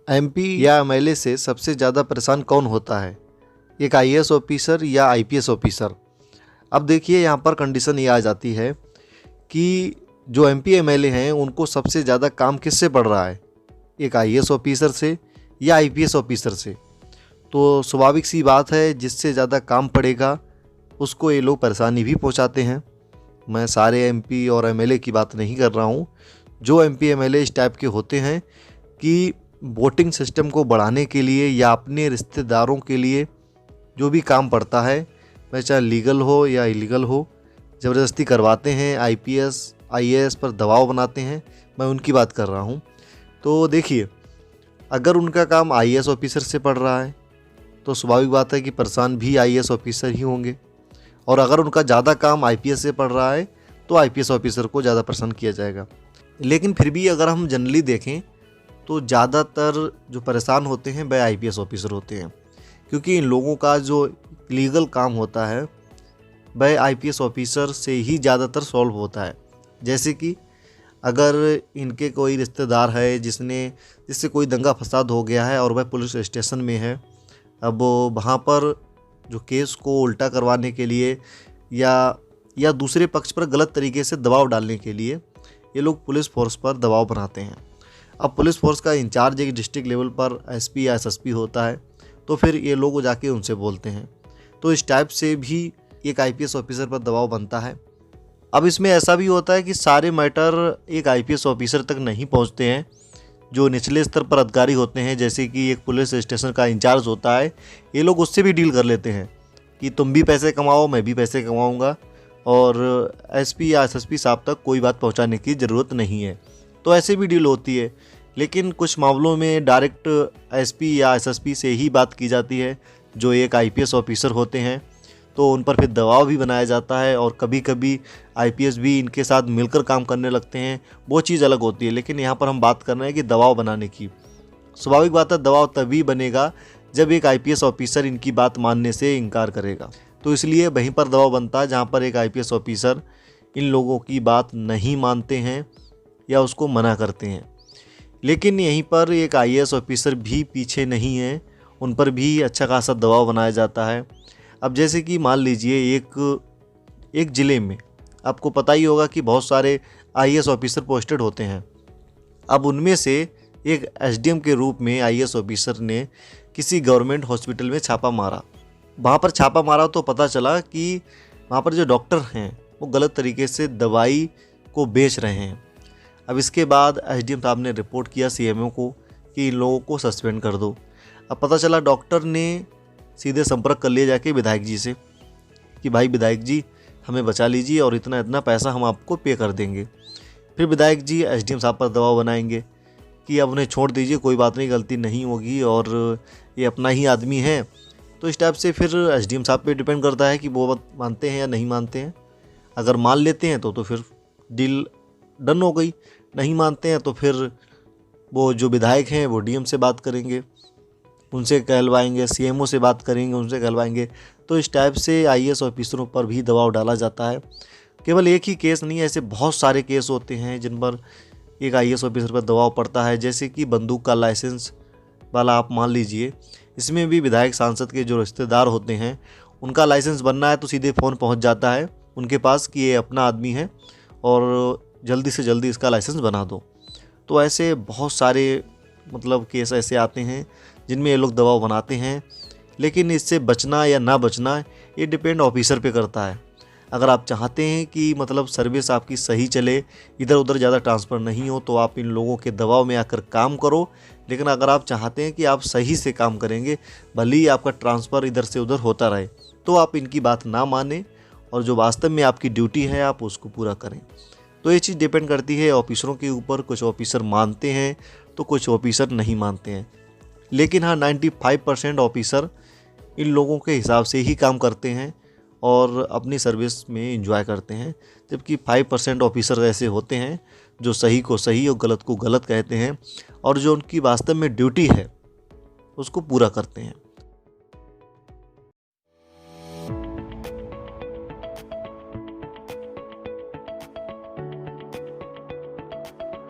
MP या MLA से सबसे ज़्यादा परेशान कौन होता है, एक आईएएस ऑफिसर या आईपीएस ऑफिसर? अब देखिए यहाँ पर कंडीशन ये आ जाती है कि जो एमपी एमएलए हैं उनको सबसे ज़्यादा काम किससे पड़ रहा है, एक आईएएस ऑफिसर से या आईपीएस ऑफिसर से। तो स्वाभाविक सी बात है, जिससे ज़्यादा काम पड़ेगा उसको ये लोग परेशानी भी पहुंचाते हैं। मैं सारे एमपी और एमएलए की बात नहीं कर रहा हूं। जो एमपी एमएलए इस टाइप के होते हैं कि वोटिंग सिस्टम को बढ़ाने के लिए या अपने रिश्तेदारों के लिए जो भी काम पड़ता है, वह चाहे लीगल हो या इलीगल हो, ज़बरदस्ती करवाते हैं। आईपीएस आईएएस पर दबाव बनाते हैं, मैं उनकी बात कर रहा हूं। तो देखिए, अगर उनका काम आईएएस ऑफिसर से पड़ रहा है तो स्वाभाविक बात है कि परेशान भी आईएएस ऑफिसर ही होंगे, और अगर उनका ज़्यादा काम आईपीएस से पड़ रहा है तो आईपीएस ऑफिसर को ज़्यादा परेशान किया जाएगा। लेकिन फिर भी अगर हम जनरली देखें तो ज़्यादातर जो परेशान होते हैं वह आईपीएस ऑफिसर होते हैं, क्योंकि इन लोगों का जो लीगल काम होता है वह आईपीएस ऑफिसर से ही ज़्यादातर सॉल्व होता है। जैसे कि अगर इनके कोई रिश्तेदार है जिससे कोई दंगा फसाद हो गया है और वह पुलिस स्टेशन में है, अब वहाँ पर जो केस को उल्टा करवाने के लिए या दूसरे पक्ष पर गलत तरीके से दबाव डालने के लिए ये लोग पुलिस फोर्स पर दबाव बनाते हैं। अब पुलिस फोर्स का इंचार्ज एक डिस्ट्रिक्ट लेवल पर एसपी या एसएसपी होता है, तो फिर ये लोग जाके उनसे बोलते हैं। तो इस टाइप से भी एक आईपीएस ऑफिसर पर दबाव बनता है। अब इसमें ऐसा भी होता है कि सारे मैटर एक आईपीएस ऑफिसर तक नहीं पहुंचते हैं। जो निचले स्तर पर अधिकारी होते हैं, जैसे कि एक पुलिस स्टेशन का इंचार्ज होता है, ये लोग उससे भी डील कर लेते हैं कि तुम भी पैसे कमाओ, मैं भी पैसे कमाऊंगा, और एसपी या एसएसपी साहब तक कोई बात पहुंचाने की ज़रूरत नहीं है। तो ऐसे भी डील होती है। लेकिन कुछ मामलों में डायरेक्ट एसपी या एसएसपी से ही बात की जाती है, जो एक आईपीएस ऑफिसर होते हैं, तो उन पर फिर दबाव भी बनाया जाता है, और कभी कभी आईपीएस भी इनके साथ मिलकर काम करने लगते हैं। वो चीज़ अलग होती है। लेकिन यहाँ पर हम बात कर रहे हैं कि दबाव बनाने की। स्वाभाविक बात है, दबाव तभी बनेगा जब एक आईपीएस ऑफिसर इनकी बात मानने से इनकार करेगा। तो इसलिए वहीं पर दबाव बनता है जहाँ पर एक आईपीएस ऑफिसर इन लोगों की बात नहीं मानते हैं या उसको मना करते हैं। लेकिन यहीं पर एक आईएएस ऑफिसर भी पीछे नहीं है, उन पर भी अच्छा खासा दबाव बनाया जाता है। अब जैसे कि मान लीजिए एक ज़िले में आपको पता ही होगा कि बहुत सारे आईएएस ऑफिसर पोस्टेड होते हैं। अब उनमें से एक एसडीएम के रूप में आईएएस ऑफिसर ने किसी गवर्नमेंट हॉस्पिटल में छापा मारा। वहाँ पर छापा मारा तो पता चला कि वहाँ पर जो डॉक्टर हैं वो गलत तरीके से दवाई को बेच रहे हैं। अब इसके बाद एसडीएम साहब ने रिपोर्ट किया सीएमओ को कि इन लोगों को सस्पेंड कर दो। अब पता चला डॉक्टर ने सीधे संपर्क कर लिया जाके विधायक जी से कि भाई विधायक जी, हमें बचा लीजिए और इतना इतना पैसा हम आपको पे कर देंगे। फिर विधायक जी एसडीएम साहब पर दबाव बनाएंगे कि अब उन्हें छोड़ दीजिए, कोई बात नहीं, गलती नहीं होगी और ये अपना ही आदमी है। तो इस टाइप से फिर एसडीएम साहब पे डिपेंड करता है कि वो बात मानते हैं या नहीं मानते हैं। अगर मान लेते हैं तो फिर डील डन हो गई, नहीं मानते हैं तो फिर वो जो विधायक हैं वो डीएम से बात करेंगे, उनसे कहलवाएंगे, सीएमओ से बात करेंगे, उनसे कहलवाएंगे। तो इस टाइप से आईएएस ऑफिसरों पर भी दबाव डाला जाता है। केवल एक ही केस नहीं है, ऐसे बहुत सारे केस होते हैं जिन पर एक आईएएस ऑफिसर पर दबाव पड़ता है। जैसे कि बंदूक का लाइसेंस वाला आप मान लीजिए, इसमें भी विधायक सांसद के जो रिश्तेदार होते हैं उनका लाइसेंस बनना है तो सीधे फ़ोन पहुंच जाता है उनके पास कि ये अपना आदमी है और जल्दी से जल्दी इसका लाइसेंस बना दो। तो ऐसे बहुत सारे केस ऐसे आते हैं जिनमें ये लोग दबाव बनाते हैं। लेकिन इससे बचना या ना बचना ये डिपेंड ऑफिसर पे करता है। अगर आप चाहते हैं कि सर्विस आपकी सही चले, इधर उधर ज़्यादा ट्रांसफ़र नहीं हो, तो आप इन लोगों के दबाव में आकर काम करो। लेकिन अगर आप चाहते हैं कि आप सही से काम करेंगे, भले ही आपका ट्रांसफ़र इधर से उधर होता रहे, तो आप इनकी बात ना मानें और जो वास्तव में आपकी ड्यूटी है आप उसको पूरा करें। तो ये चीज़ डिपेंड करती है ऑफिसरों के ऊपर। कुछ ऑफिसर मानते हैं तो कुछ ऑफिसर नहीं मानते हैं। लेकिन हाँ, 95% ऑफिसर इन लोगों के हिसाब से ही काम करते हैं और अपनी सर्विस में एंजॉय करते हैं। जबकि 5% ऑफिसर ऐसे होते हैं जो सही को सही और गलत को गलत कहते हैं और जो उनकी वास्तव में ड्यूटी है उसको पूरा करते हैं।